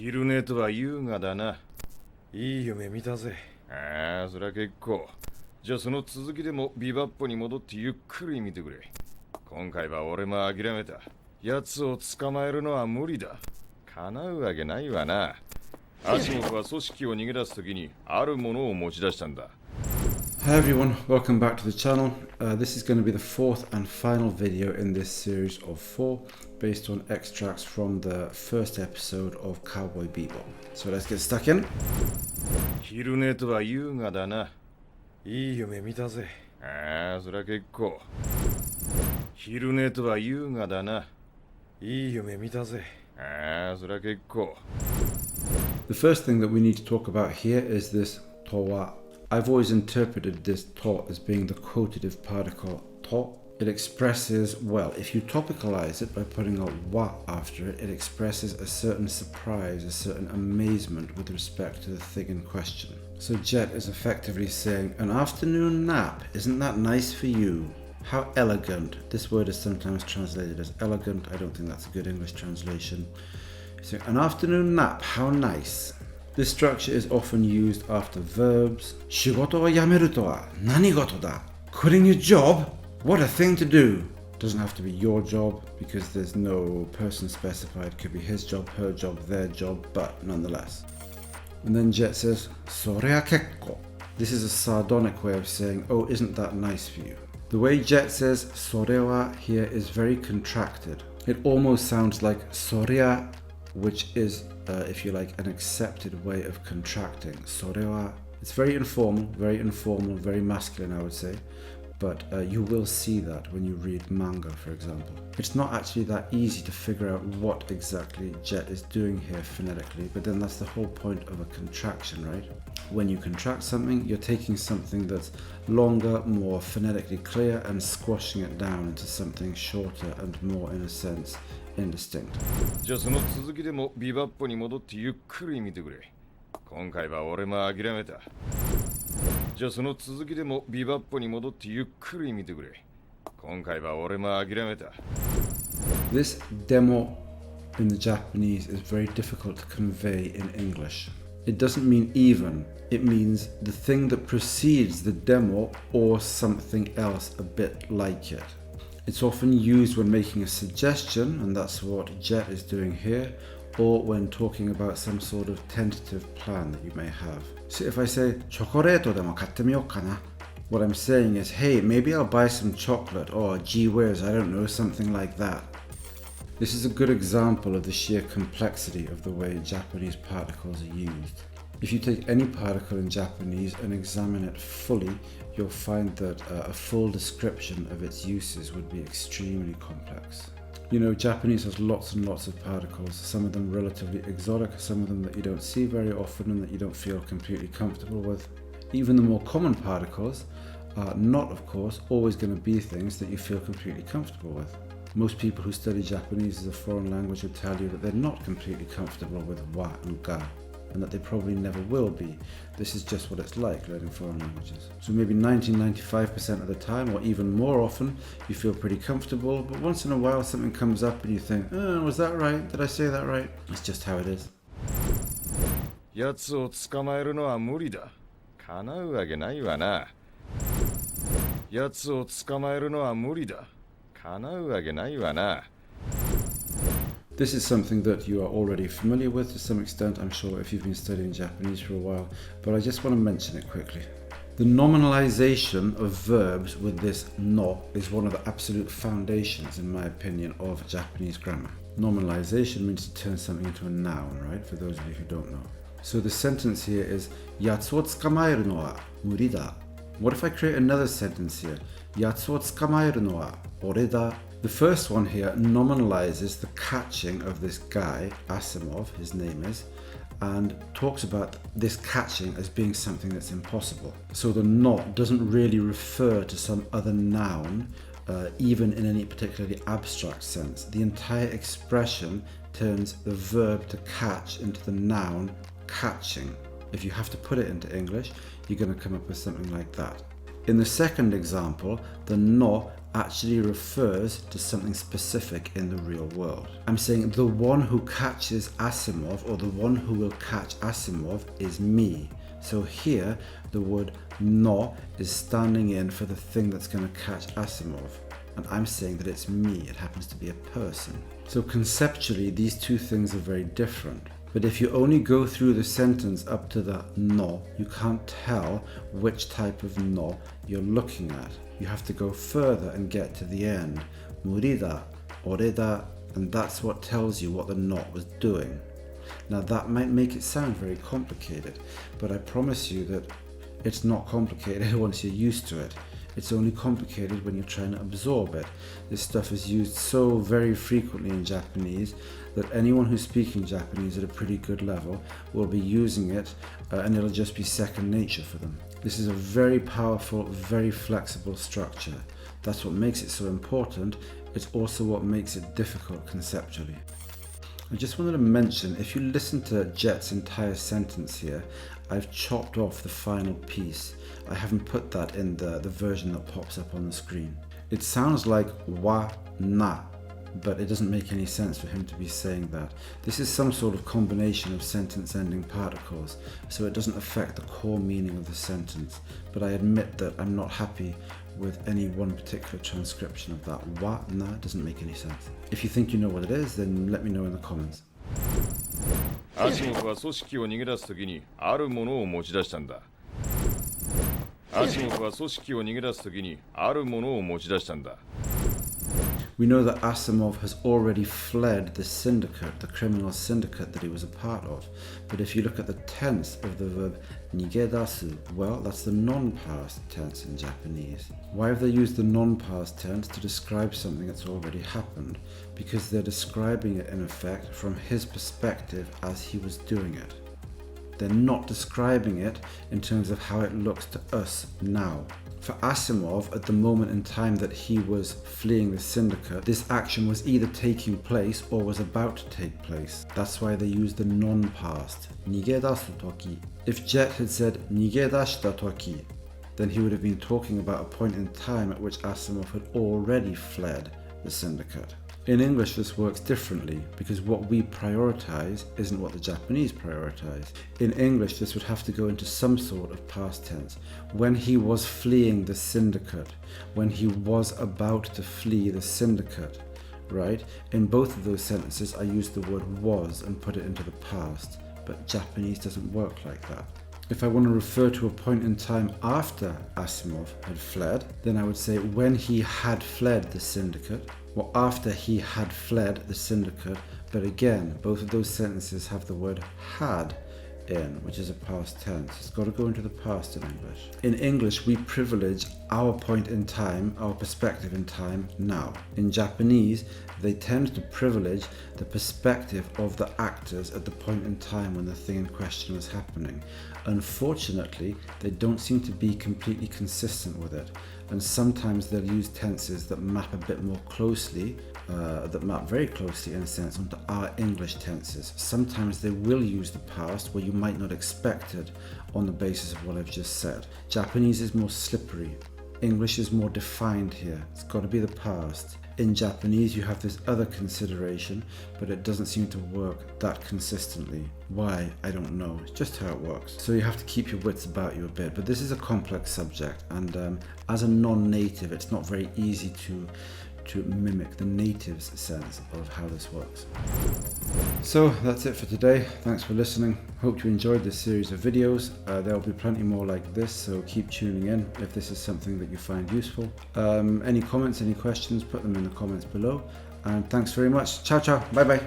昼寝とは優雅だな。いい夢見たぜ。ああ、そりゃ結構。じゃあその続きでもビバッポに戻ってゆっくり見てくれ。今回は俺も諦めた。奴を捕まえるのは無理だ。叶うわけないわな。アシモフは組織を逃げ出すときにあるものを持ち出したんだ。Hi everyone, welcome back to the channel. This is going to be the fourth and final video in this series of 4 based on extracts from the first episode of Cowboy Bebop. So let's get stuck in. 昼寝とは優雅だな。いい夢見たぜ。ああ、そりゃ結構。昼寝とは優雅だな。いい夢見たぜ。ああ、そりゃ結構。The first thing that we need to talk about here is this towa. I've always interpreted this to as being the quotative particle to. It expresses, well, if you topicalize it by putting a wa after it, it expresses a certain surprise, a certain amazement with respect to the thing in question. So Jet is effectively saying, an afternoon nap, isn't that nice for you? How elegant. This word is sometimes translated as elegant. I don't think that's a good English translation. So an afternoon nap, how nice. This structure is often used after verbs. 仕事を辞めるとは何事だ? Quitting your job? What a thing to do. Doesn't have to be your job because there's no person specified. Could be his job, her job, their job, but nonetheless. And then Jet says, それは結構. This is a sardonic way of saying, oh, isn't that nice for you? The way Jet says それは here is very contracted. It almost sounds like それは, which is, if you like, an accepted way of contracting. それは, it's very informal, very masculine, I would say. But you will see that when you read manga, for example. It's not actually that easy to figure out what exactly Jet is doing here phonetically, but then that's the whole point of a contraction, right? When you contract something, you're taking something that's longer, more phonetically clear, and squashing it down into something shorter and more, in a sense, indistinct. じゃあその続きでもビバッポに戻ってゆっくり見てくれ。今回は俺も諦めた。じゃあその続きでもビバッポに戻ってゆっくり見てくれ。今回は俺も諦めた。This demo in the Japanese is very difficult to convey in English. It doesn't mean even. It means the thing that precedes the demo or something else a bit like it. It's often used when making a suggestion, and that's what Jet is doing here, or when talking about some sort of tentative plan that you may have. So if I say, チョコレートでも買ってみようかな, what I'm saying is, hey, maybe I'll buy some chocolate, or gee whiz, I don't know, something like that. This is a good example of the sheer complexity of the way Japanese particles are used. If you take any particle in Japanese and examine it fully, you'll find that a full description of its uses would be extremely complex. You know, Japanese has lots and lots of particles, some of them relatively exotic, some of them that you don't see very often and that you don't feel completely comfortable with. Even the more common particles are not, of course, always going to be things that you feel completely comfortable with. Most people who study Japanese as a foreign language would tell you that they're not completely comfortable with wa and ga, and that they probably never will be. This is just what it's like learning foreign languages. So maybe 90-95% of the time, or even more often, you feel pretty comfortable, but once in a while something comes up and you think, oh, was that right? Did I say that right? It's just how it is. 奴を捕まえるのは無理だ。叶うわけないわな。奴を捕まえるのは無理だ。叶うわけないわな。This is something that you are already familiar with to some extent, I'm sure, if you've been studying Japanese for a while, but I just want to mention it quickly. The nominalization of verbs with this no is one of the absolute foundations, in my opinion, of Japanese grammar. Nominalization means to turn something into a noun, right? For those of you who don't know. So the sentence here is, やつを捕まえるのは無理だ. What if I create another sentence here? やつを捕まえるのは俺だ. The first one here nominalizes the catching of this guy, Asimov, his name is, and talks about this catching as being something that's impossible. So the not doesn't really refer to some other noun, even in any particularly abstract sense. The entire expression turns the verb to catch into the noun catching. If you have to put it into English, you're going to come up with something like that. In the second example, the no actually refers to something specific in the real world. I'm saying the one who catches Asimov, or the one who will catch Asimov, is me. So here, the word no is standing in for the thing that's going to catch Asimov. And I'm saying that it's me, it happens to be a person. So conceptually, these two things are very different. But if you only go through the sentence up to the no, you can't tell which type of no you're looking at. You have to go further and get to the end. Murida, oreda, and that's what tells you what the no was doing. Now that might make it sound very complicated, but I promise you that it's not complicated once you're used to it. It's only complicated when you're trying to absorb it. This stuff is used so very frequently in Japanese that anyone who's speaking Japanese at a pretty good level will be using it, and it'll just be second nature for them. This is a very powerful, very flexible structure. That's what makes it so important. It's also what makes it difficult conceptually. I just wanted to mention, if you listen to Jet's entire sentence here, I've chopped off the final piece. I haven't put that in the version that pops up on the screen. It sounds like wa na, but it doesn't make any sense for him to be saying that. This is some sort of combination of sentence ending particles, so it doesn't affect the core meaning of the sentence. But I admit that I'm not happy with any one particular transcription of that. Wa na doesn't make any sense. If you think you know what it is, then let me know in the comments. アシモフは組織を逃げ出すときにあるものを持ち出したんだ。アシモフは組織を逃げ出すときにあるものを持ち出したんだ。We know that Asimov has already fled the syndicate, the criminal syndicate that he was a part of. But if you look at the tense of the verb nigedasu, well, that's the non-past tense in Japanese. Why have they used the non-past tense to describe something that's already happened? Because they're describing it in effect from his perspective as he was doing it. They're not describing it in terms of how it looks to us now. For Asimov, at the moment in time that he was fleeing the syndicate, this action was either taking place or was about to take place. That's why they used the non-past, nigedasu toki. If Jet had said nigedashita toki, then he would have been talking about a point in time at which Asimov had already fled the syndicate. In English, this works differently because what we prioritize isn't what the Japanese prioritize. In English, this would have to go into some sort of past tense. When he was fleeing the syndicate, when he was about to flee the syndicate, right? In both of those sentences, I used the word was and put it into the past, but Japanese doesn't work like that. If I want to refer to a point in time after Asimov had fled, then I would say when he had fled the syndicate, or after he had fled the syndicate. But again, both of those sentences have the word had in, which is a past tense. It's got to go into the past in English. In English, we privilege our point in time, our perspective in time now. In Japanese, they tend to privilege the perspective of the actors at the point in time when the thing in question was happening. Unfortunately, they don't seem to be completely consistent with it, and sometimes they'll use tenses that map a bit more closely, that map very closely in a sense onto our English tenses. Sometimes they will use the past where you might not expect it on the basis of what I've just said. Japanese is more slippery. English is more defined here. It's got to be the past. In Japanese, you have this other consideration, but it doesn't seem to work that consistently. Why? I don't know. It's just how it works. So you have to keep your wits about you a bit. But this is a complex subject, and as a non-native, it's not very easy to mimic the native's sense of how this works. So that's it for today. Thanks for listening. Hope you enjoyed this series of videos. There'll be plenty more like this, so keep tuning in if this is something that you find useful. Any comments, any questions, put them in the comments below. And thanks very much. Ciao, ciao. Bye bye.